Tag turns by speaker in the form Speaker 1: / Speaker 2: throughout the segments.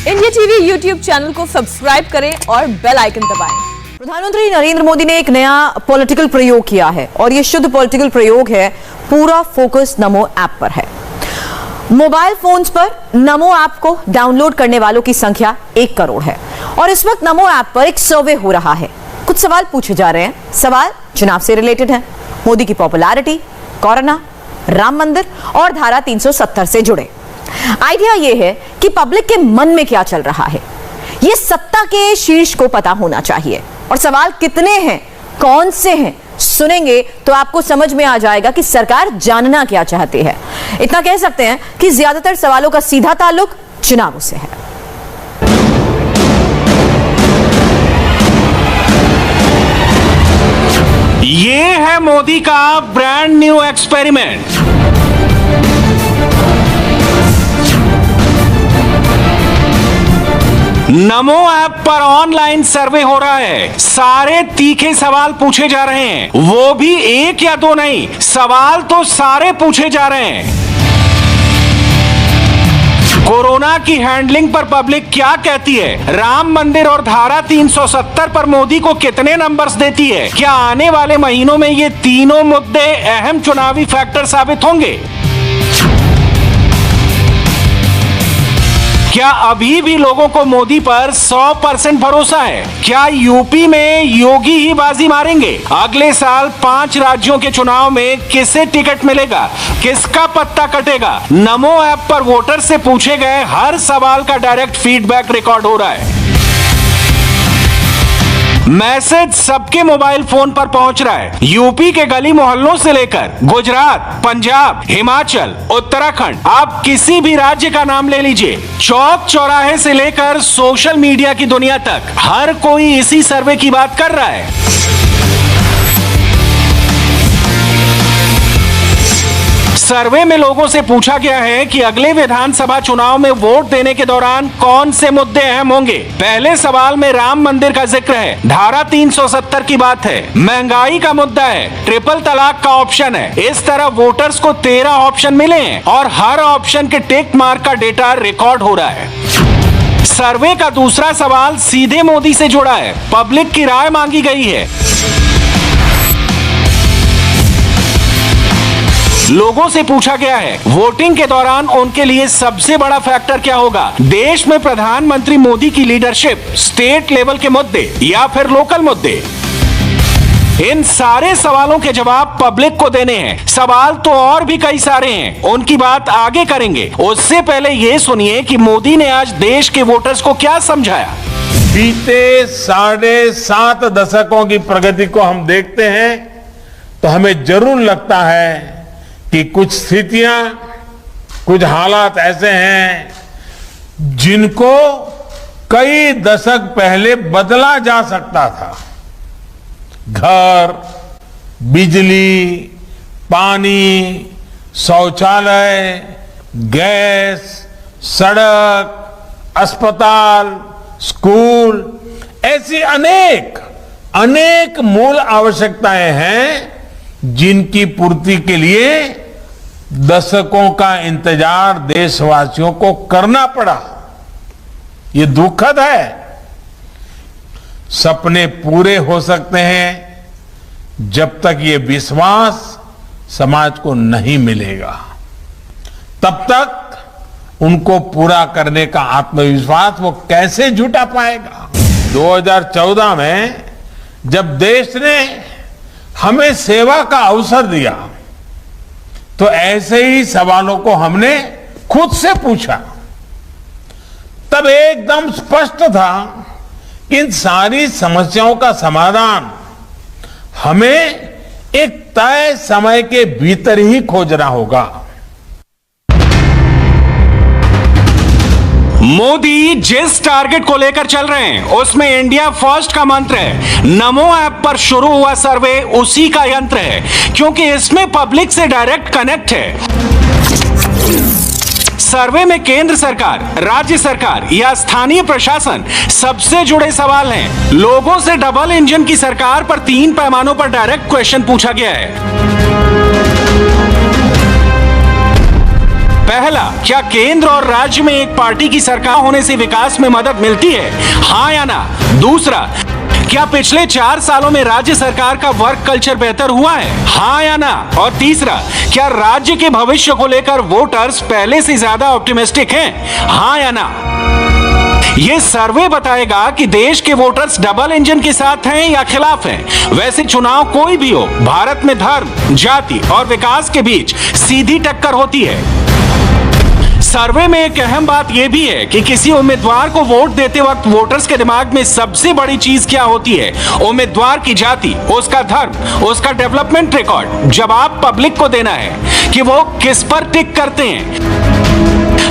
Speaker 1: India TV YouTube channel को subscribe करें और बेल आइकन दबाएं।
Speaker 2: प्रधानमंत्री नरेंद्र मोदी ने एक नया पॉलिटिकल प्रयोग किया है और यह शुद्ध पॉलिटिकल प्रयोग है। पूरा फोकस नमो ऐप पर है। मोबाइल फोन्स पर नमो ऐप को डाउनलोड करने वालों की संख्या 1 करोड़ है और इस वक्त नमो ऐप पर एक सर्वे हो रहा है। कुछ सवाल पूछे जा रहे हैं। सवाल चुनाव से रिलेटेड है। मोदी की पॉपुलैरिटी, कोरोना, राम मंदिर और धारा 370 से जुड़े। आइडिया यह है कि पब्लिक के मन में क्या चल रहा है, यह सत्ता के शीर्ष को पता होना चाहिए। और सवाल कितने हैं, कौन से हैं, सुनेंगे तो आपको समझ में आ जाएगा कि सरकार जानना क्या चाहती है। इतना कह सकते हैं कि ज्यादातर सवालों का सीधा ताल्लुक चुनावों से है।
Speaker 3: ये है मोदी का ब्रांड न्यू एक्सपेरिमेंट। नमो ऐप पर ऑनलाइन सर्वे हो रहा है। सारे तीखे सवाल पूछे जा रहे हैं, वो भी 1 या 2 नहीं, सवाल तो सारे पूछे जा रहे हैं। कोरोना की हैंडलिंग पर पब्लिक क्या कहती है? राम मंदिर और धारा 370 पर मोदी को कितने नंबर्स देती है? क्या आने वाले महीनों में ये तीनों मुद्दे अहम चुनावी फैक्टर साबित होंगे? क्या अभी भी लोगों को मोदी पर 100% भरोसा है? क्या यूपी में योगी ही बाजी मारेंगे? अगले साल 5 राज्यों के चुनाव में किसे टिकट मिलेगा, किसका पत्ता कटेगा? नमो ऐप पर वोटर से पूछे गए हर सवाल का डायरेक्ट फीडबैक रिकॉर्ड हो रहा है। मैसेज सबके मोबाइल फोन पर पहुंच रहा है। यूपी के गली मोहल्लों से लेकर गुजरात, पंजाब, हिमाचल, उत्तराखंड, आप किसी भी राज्य का नाम ले लीजिए, चौक चौराहे से लेकर सोशल मीडिया की दुनिया तक हर कोई इसी सर्वे की बात कर रहा है। सर्वे में लोगों से पूछा गया है कि अगले विधानसभा चुनाव में वोट देने के दौरान कौन से मुद्दे अहम होंगे। पहले सवाल में राम मंदिर का जिक्र है, धारा 370 की बात है, महंगाई का मुद्दा है, ट्रिपल तलाक का ऑप्शन है। इस तरह वोटर्स को 13 ऑप्शन मिले हैं और हर ऑप्शन के टिक मार्क का डेटा रिकॉर्ड हो रहा है। सर्वे का दूसरा सवाल सीधे मोदी से जुड़ा है। पब्लिक की राय मांगी गई है। लोगों से पूछा गया है वोटिंग के दौरान उनके लिए सबसे बड़ा फैक्टर क्या होगा? देश में प्रधानमंत्री मोदी की लीडरशिप, स्टेट लेवल के मुद्दे या फिर लोकल मुद्दे? इन सारे सवालों के जवाब पब्लिक को देने हैं। सवाल तो और भी कई सारे हैं, उनकी बात आगे करेंगे। उससे पहले यह सुनिए कि मोदी ने आज देश के वोटर्स को क्या समझाया।
Speaker 4: बीते 7.5 दशकों की प्रगति को हम देखते हैं तो हमें जरूर लगता है कि कुछ स्थितियां, कुछ हालात ऐसे हैं जिनको कई दशक पहले बदला जा सकता था। घर, बिजली, पानी, शौचालय, गैस, सड़क, अस्पताल, स्कूल, ऐसी अनेक मूल आवश्यकताएं हैं जिनकी पूर्ति के लिए दशकों का इंतजार देशवासियों को करना पड़ा। ये दुखद है। सपने पूरे हो सकते हैं जब तक ये विश्वास समाज को नहीं मिलेगा, तब तक उनको पूरा करने का आत्मविश्वास वो कैसे जुटा पाएगा? 2014 में जब देश ने हमें सेवा का अवसर दिया तो ऐसे ही सवालों को हमने खुद से पूछा। तब एकदम स्पष्ट था कि इन सारी समस्याओं का समाधान हमें एक तय समय के भीतर ही खोजना होगा।
Speaker 3: मोदी जिस टारगेट को लेकर चल रहे हैं उसमें इंडिया फर्स्ट का मंत्र है। नमो ऐप पर शुरू हुआ सर्वे उसी का यंत्र है, क्योंकि इसमें पब्लिक से डायरेक्ट कनेक्ट है। सर्वे में केंद्र सरकार, राज्य सरकार या स्थानीय प्रशासन सबसे जुड़े सवाल हैं। लोगों से डबल इंजन की सरकार पर 3 पैमानों पर डायरेक्ट क्वेश्चन पूछा गया है। पहला, क्या केंद्र और राज्य में एक पार्टी की सरकार होने से विकास में मदद मिलती है, हाँ या ना? दूसरा, क्या पिछले 4 सालों में राज्य सरकार का वर्क कल्चर बेहतर हुआ है, हाँ या ना? और तीसरा, क्या राज्य के भविष्य को लेकर वोटर्स पहले से ज्यादा ऑप्टिमिस्टिक हैं, हाँ या ना? ये सर्वे बताएगा कि देश के वोटर्स डबल इंजन के साथ हैं या खिलाफ हैं। वैसे चुनाव कोई भी हो, भारत में धर्म, जाति और विकास के बीच सीधी टक्कर होती है। सर्वे में एक अहम बात यह भी है कि किसी उम्मीदवार को वोट देते वक्त वोटर्स के दिमाग में सबसे बड़ी चीज क्या होती है? उम्मीदवार की जाति, उसका धर्म, उसका डेवलपमेंट रिकॉर्ड। जवाब पब्लिक को देना है कि वो किस पर टिक करते हैं।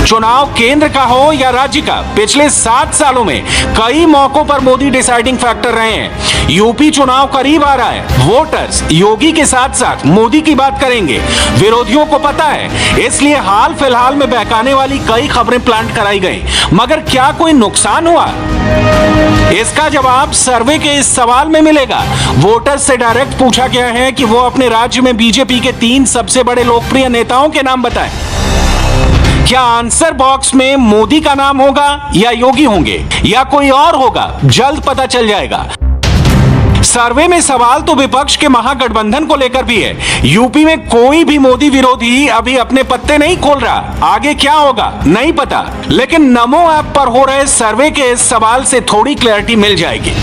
Speaker 3: चुनाव केंद्र का हो या राज्य का, पिछले 7 सालों में कई मौकों पर मोदी डिसाइडिंग फैक्टर रहे हैं। यूपी चुनाव करीब आ रहा है, वोटर्स योगी के साथ साथ मोदी की बात करेंगे। विरोधियों को पता है, इसलिए हाल फिलहाल में बहकाने वाली कई खबरें प्लांट कराई गई। मगर क्या कोई नुकसान हुआ? इसका जवाब सर्वे के इस सवाल में मिलेगा। वोटर्स से डायरेक्ट पूछा गया है कि वो अपने राज्य में बीजेपी के 3 सबसे बड़े लोकप्रिय नेताओं के नाम बताएं। क्या आंसर बॉक्स में मोदी का नाम होगा या योगी होंगे या कोई और होगा? जल्द पता चल जाएगा। सर्वे में सवाल तो विपक्ष के महागठबंधन को लेकर भी है। यूपी में कोई भी मोदी विरोधी अभी अपने पत्ते नहीं खोल रहा। आगे क्या होगा नहीं पता, लेकिन नमो ऐप पर हो रहे सर्वे के इस सवाल से थोड़ी क्लैरिटी मिल जाएगी।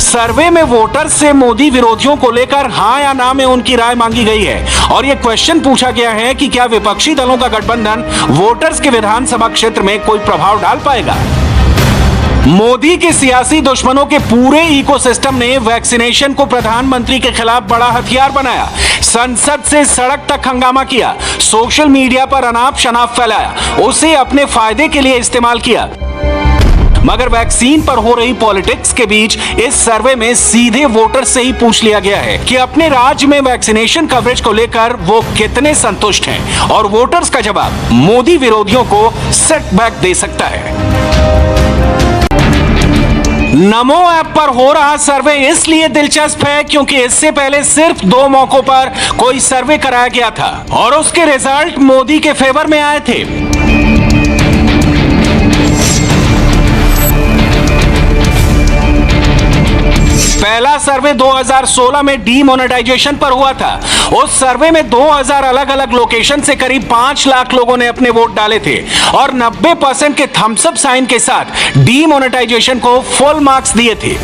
Speaker 3: सर्वे में वोटर्स से मोदी विरोधियों को लेकर हाँ या ना में उनकी राय मांगी गई है और यह क्वेश्चन पूछा गया है कि क्या विपक्षी दलों का गठबंधन वोटर्स के विधानसभा क्षेत्र में कोई प्रभाव डाल पाएगा। मोदी के सियासी दुश्मनों के पूरे इकोसिस्टम ने वैक्सीनेशन को प्रधानमंत्री के खिलाफ बड़ा हथियार बनाया। संसद से सड़क तक हंगामा किया, सोशल मीडिया पर अनाप शनाप फैलाया, उसे अपने फायदे के लिए इस्तेमाल किया। मगर वैक्सीन पर हो रही पॉलिटिक्स के बीच इस सर्वे में सीधे वोटर से ही पूछ लिया गया है कि अपने राज्य में वैक्सीनेशन कवरेज को लेकर वो कितने संतुष्ट हैं, और वोटर्स का जवाब मोदी विरोधियों को सेटबैक दे सकता है। नमो ऐप पर हो रहा सर्वे इसलिए दिलचस्प है क्योंकि इससे पहले सिर्फ 2 मौकों पर कोई सर्वे कराया गया था और उसके रिजल्ट मोदी के फेवर में आए थे। पहला सर्वे 2016 में डीमोनेटाइजेशन पर हुआ था। उस सर्वे में 2000 अलग अलग लोकेशन से करीब 5 लाख लोगों ने अपने वोट डाले थे और 90% के थम्स अप साइन के साथ डीमोनेटाइजेशन को फुल मार्क्स दिए थे।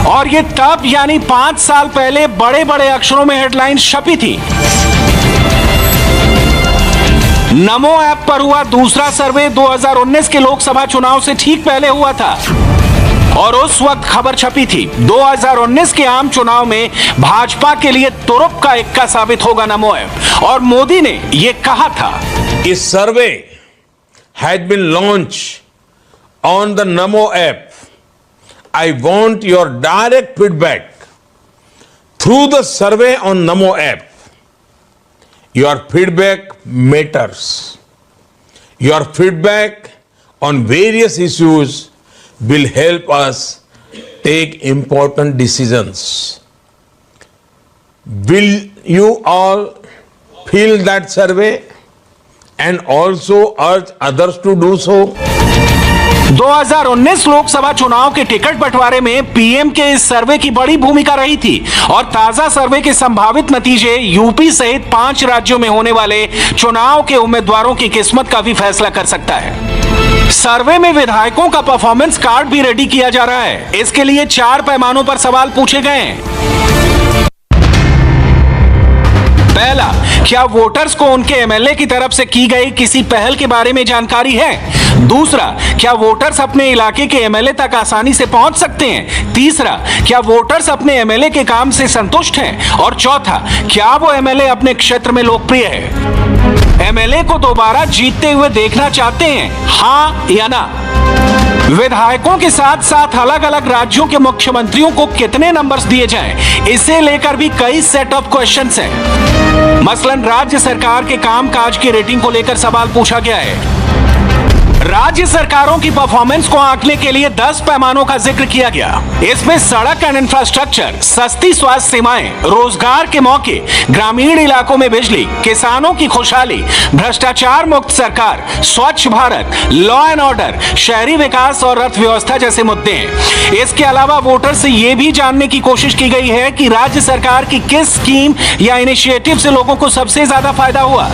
Speaker 3: और ये तब यानी 5 साल पहले बड़े बड़े अक्षरों में हेडलाइन छपी थी। नमो ऐप पर हुआ दूसरा सर्वे 2019 के लोकसभा चुनाव से ठीक पहले हुआ था और उस वक्त खबर छपी थी 2019 के आम चुनाव में भाजपा के लिए तुरुप का इक्का साबित होगा नमो ऐप, और मोदी ने यह कहा था।
Speaker 4: This survey has been launched on the NaMo app. I want your direct feedback through the survey on NaMo app. Your feedback matters. Your feedback on various issues will help us take important decisions. Will you all fill that survey and also urge others to do so?
Speaker 3: 2019 Lok Sabha चुनाव के ticket बंटवारे में PM के इस सर्वे की बड़ी भूमिका रही थी और ताजा सर्वे के संभावित नतीजे यूपी सहित 5 राज्यों में होने वाले चुनाव के उम्मीदवारों की किस्मत का भी फैसला कर सकता है। सर्वे में विधायकों का परफॉर्मेंस कार्ड भी रेडी किया जा रहा है। इसके लिए 4 पैमानों पर सवाल पूछे गए हैं। पहला, क्या वोटर्स को उनके एमएलए की तरफ से की गई किसी पहल के बारे में जानकारी है? दूसरा, क्या वोटर्स अपने इलाके के एमएलए तक आसानी से पहुंच सकते हैं? तीसरा, क्या वोटर्स अपने एमएलए के काम से संतुष्ट हैं? और चौथा, क्या वो एमएलए अपने क्षेत्र में लोकप्रिय है? एमएलए को दोबारा जीतते हुए देखना चाहते हैं, हाँ या ना? विधायकों के साथ साथ अलग अलग राज्यों के मुख्यमंत्रियों को कितने नंबर्स दिए जाएं, इसे लेकर भी कई सेट ऑफ क्वेश्चंस हैं। मसलन राज्य सरकार के कामकाज की रेटिंग को लेकर सवाल पूछा गया है। राज्य सरकारों की परफॉर्मेंस को आंकने के लिए 10 पैमानों का जिक्र किया गया। इसमें सड़क एंड इंफ्रास्ट्रक्चर, सस्ती स्वास्थ्य सेवाएं, रोजगार के मौके, ग्रामीण इलाकों में बिजली, किसानों की खुशहाली, भ्रष्टाचार मुक्त सरकार, स्वच्छ भारत, लॉ एंड ऑर्डर, शहरी विकास और अर्थव्यवस्था जैसे मुद्दे हैं। इसके अलावा वोटर से यह भी जानने की कोशिश की गई है कि राज्य सरकार की किस स्कीम या इनिशिएटिव से लोगों को सबसे ज्यादा फायदा हुआ।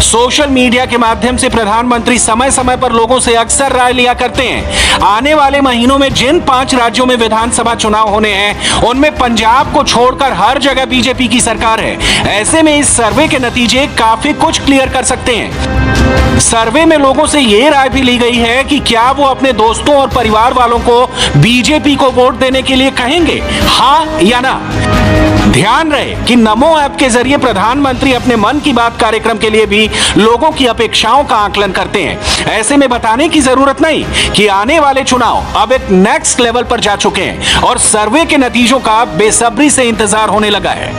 Speaker 3: सोशल मीडिया के माध्यम से प्रधानमंत्री समय समय पर लोगों से अक्सर राय लिया करते हैं। आने वाले महीनों में जिन 5 राज्यों में विधानसभा चुनाव होने हैं, उनमें पंजाब को छोड़कर हर जगह बीजेपी की सरकार है। ऐसे में इस सर्वे के नतीजे काफी कुछ क्लियर कर सकते हैं। सर्वे में लोगों से यह राय भी ली गई है कि क्या वो अपने दोस्तों और परिवार वालों को बीजेपी को वोट देने के लिए कहेंगे, हाँ या ना। ध्यान रहे कि नमो ऐप के जरिए प्रधानमंत्री अपने मन की बात कार्यक्रम के लिए भी लोगों की अपेक्षाओं का आकलन करते हैं। ऐसे में बताने की जरूरत नहीं कि आने वाले चुनाव अब एक नेक्स्ट लेवल पर जा चुके हैं और सर्वे के नतीजों का बेसब्री से इंतजार होने लगा है।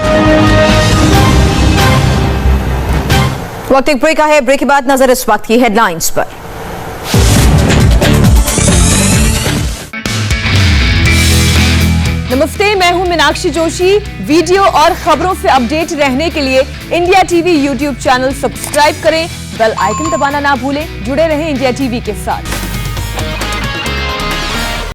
Speaker 2: वक्त एक ब्रेक का है। ब्रेक के बाद नजर इस वक्त की हेडलाइंस पर।
Speaker 1: नमस्ते, मैं हूं मीनाक्षी जोशी। वीडियो और खबरों से अपडेट रहने के लिए India TV YouTube channel subscribe करें, बेल आइकन दबाना ना भूलें। जुड़े रहें इंडिया टीवी के साथ।